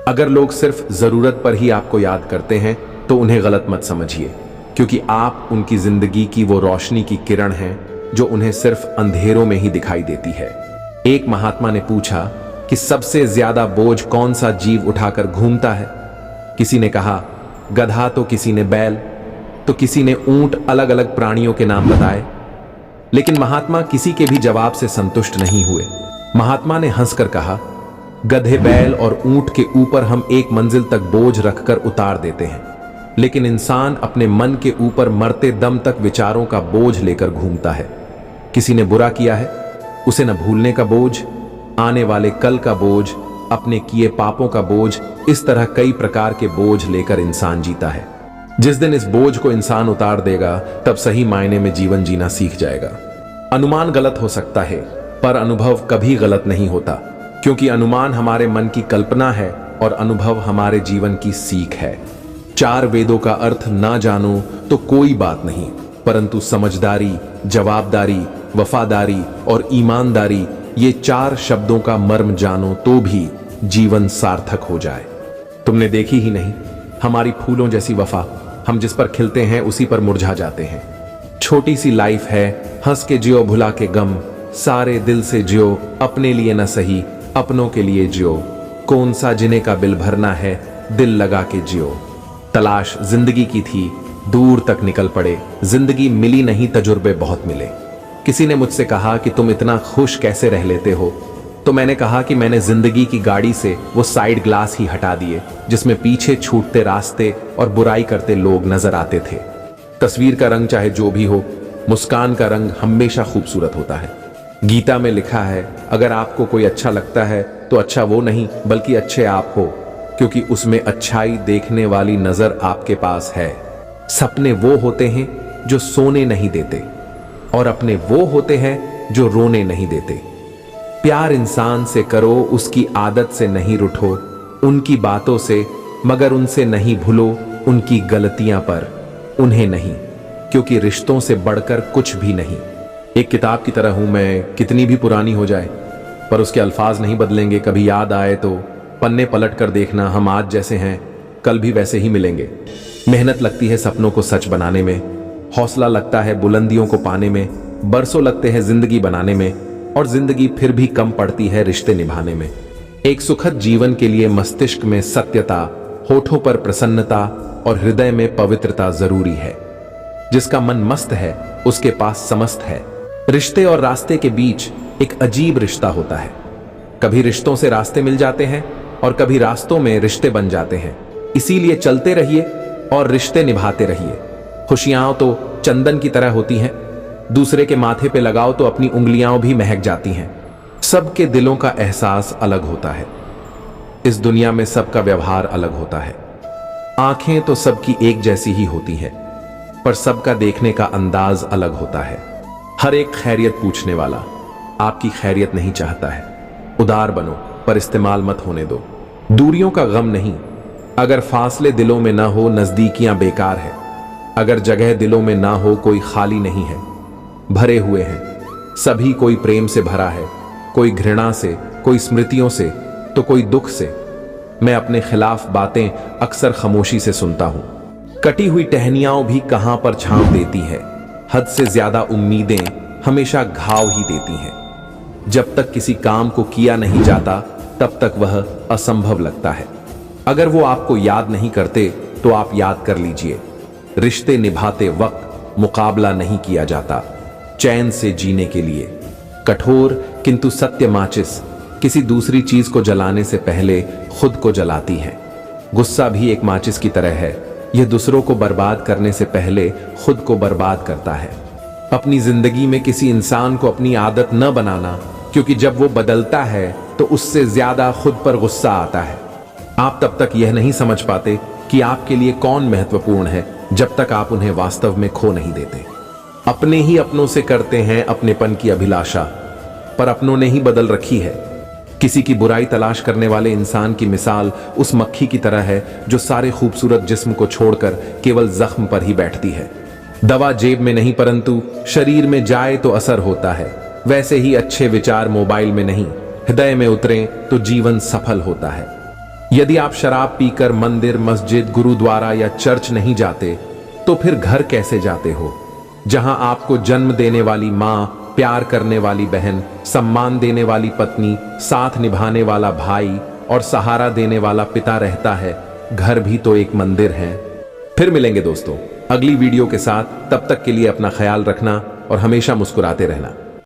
अगर लोग सिर्फ जरूरत पर ही आपको याद करते हैं तो उन्हें गलत मत समझिए, क्योंकि आप उनकी जिंदगी की वो रोशनी की किरण हैं जो उन्हें सिर्फ अंधेरों में ही दिखाई देती है। एक महात्मा ने पूछा कि सबसे ज्यादा बोझ कौन सा जीव उठाकर घूमता है। किसी ने कहा गधा, तो किसी ने बैल, तो किसी ने ऊंट। अलग अलग प्राणियों के नाम बताए, लेकिन महात्मा किसी के भी जवाब से संतुष्ट नहीं हुए। महात्मा ने हंसकर कहा, गधे, बैल और ऊंट के ऊपर हम एक मंजिल तक बोझ रखकर उतार देते हैं, लेकिन इंसान अपने मन के ऊपर मरते दम तक विचारों का बोझ लेकर घूमता है। किसी ने बुरा किया है, उसे न भूलने का बोझ, आने वाले कल का बोझ, अपने किए पापों का बोझ, इस तरह कई प्रकार के बोझ लेकर इंसान जीता है। जिस दिन इस बोझ को इंसान उतार देगा तब सही मायने में जीवन जीना सीख जाएगा। अनुमान गलत हो सकता है, पर अनुभव कभी गलत नहीं होता, क्योंकि अनुमान हमारे मन की कल्पना है और अनुभव हमारे जीवन की सीख है। 4 वेदों का अर्थ ना जानो तो कोई बात नहीं, परंतु समझदारी, जवाबदारी, वफादारी और ईमानदारी, ये 4 शब्दों का मर्म जानो तो भी जीवन सार्थक हो जाए। तुमने देखी ही नहीं हमारी फूलों जैसी वफा, हम जिस पर खिलते हैं उसी पर मुरझा जाते हैं। छोटी सी लाइफ है, हंस के जियो भुला के गम, सारे दिल से जियो, अपने लिए न सही अपनों के लिए जियो, कौन सा जिने का बिल भरना है, दिल लगा के जियो। तलाश जिंदगी की थी, दूर तक निकल पड़े, जिंदगी मिली नहीं, तजुर्बे बहुत मिले। किसी ने मुझसे कहा कि तुम इतना खुश कैसे रह लेते हो, तो मैंने कहा कि मैंने जिंदगी की गाड़ी से वो साइड ग्लास ही हटा दिए जिसमें पीछे छूटते रास्ते और बुराई करते लोग नजर आते थे। तस्वीर का रंग चाहे जो भी हो, मुस्कान का रंग हमेशा खूबसूरत होता है। गीता में लिखा है, अगर आपको कोई अच्छा लगता है तो अच्छा वो नहीं बल्कि अच्छे आप हो, क्योंकि उसमें अच्छाई देखने वाली नजर आपके पास है। सपने वो होते हैं जो सोने नहीं देते, और अपने वो होते हैं जो रोने नहीं देते। प्यार इंसान से करो, उसकी आदत से नहीं रूठो, उनकी बातों से, मगर उनसे नहीं भूलो उनकी गलतियां पर, उन्हें नहीं, क्योंकि रिश्तों से बढ़कर कुछ भी नहीं। एक किताब की तरह हूं मैं, कितनी भी पुरानी हो जाए, पर उसके अल्फाज नहीं बदलेंगे। कभी याद आए तो पन्ने पलट कर देखना, हम आज जैसे हैं कल भी वैसे ही मिलेंगे। मेहनत लगती है सपनों को सच बनाने में, हौसला लगता है बुलंदियों को पाने में, बरसों लगते हैं जिंदगी बनाने में, और जिंदगी फिर भी कम पड़ती है रिश्ते निभाने में। एक सुखद जीवन के लिए मस्तिष्क में सत्यता, होठों पर प्रसन्नता और हृदय में पवित्रता जरूरी है। जिसका मन मस्त है उसके पास समस्त है। रिश्ते और रास्ते के बीच एक अजीब रिश्ता होता है। कभी रिश्तों से रास्ते मिल जाते हैं और कभी रास्तों में रिश्ते बन जाते हैं। इसीलिए चलते रहिए और रिश्ते निभाते रहिए। खुशियां तो चंदन की तरह होती हैं, दूसरे के माथे पे लगाओ तो अपनी उंगलियां भी महक जाती हैं। सबके दिलों का एहसास अलग होता है। इस दुनिया में सबका व्यवहार अलग होता है। आंखें तो सबकी एक जैसी ही होती हैं, पर सबका देखने का अंदाज अलग होता है। हर एक खैरियत पूछने वाला आपकी खैरियत नहीं चाहता है। उदार बनो, पर इस्तेमाल मत होने दो। दूरियों का गम नहीं, अगर फासले दिलों में ना हो नजदीकियां बेकार है। अगर जगह दिलों में ना हो कोई खाली नहीं है। भरे हुए हैं सभी, कोई प्रेम से भरा है, कोई घृणा से, कोई स्मृतियों से, तो कोई दुख से। मैं अपने खिलाफ बातें अक्सर खामोशी से सुनता हूं। कटी हुई टहनियां भी कहां पर छांव देती है। हद से ज्यादा उम्मीदें हमेशा घाव ही देती हैं। जब तक किसी काम को किया नहीं जाता तब तक वह असंभव लगता है। अगर वो आपको याद नहीं करते तो आप याद कर लीजिए। रिश्ते निभाते वक्त मुकाबला नहीं किया जाता, चैन से जीने के लिए। कठोर किंतु सत्य माचिस किसी दूसरी चीज को जलाने से पहले खुद को जलाती है। गुस्सा भी एक माचिस की तरह है, यह दूसरों को बर्बाद करने से पहले खुद को बर्बाद करता है। अपनी जिंदगी में किसी इंसान को अपनी आदत न बनाना, क्योंकि जब वो बदलता है तो उससे ज्यादा खुद पर गुस्सा आता है। आप तब तक यह नहीं समझ पाते कि आपके लिए कौन महत्वपूर्ण है जब तक आप उन्हें वास्तव में खो नहीं देते। अपने ही अपनों से करते हैं अपनेपन की अभिलाषा, पर अपनों ने ही बदल रखी है। किसी की बुराई तलाश करने वाले इंसान की मिसाल उस मक्खी की तरह है जो सारे खूबसूरत जिस्म को छोड़कर केवल जख्म पर ही बैठती है। दवा जेब में नहीं परंतु शरीर में जाए तो असर होता है। वैसे ही अच्छे विचार मोबाइल में नहीं, हृदय में उतरें तो जीवन सफल होता है। यदि आप शराब पीकर मंदिर, मस्जिद, गुरुद्वारा या चर्च नहीं जाते तो फिर घर कैसे जाते हो, जहां आपको जन्म देने वाली मां, प्यार करने वाली बहन, सम्मान देने वाली पत्नी, साथ निभाने वाला भाई और सहारा देने वाला पिता रहता है। घर भी तो एक मंदिर है। फिर मिलेंगे दोस्तों अगली वीडियो के साथ। तब तक के लिए अपना ख्याल रखना और हमेशा मुस्कुराते रहना।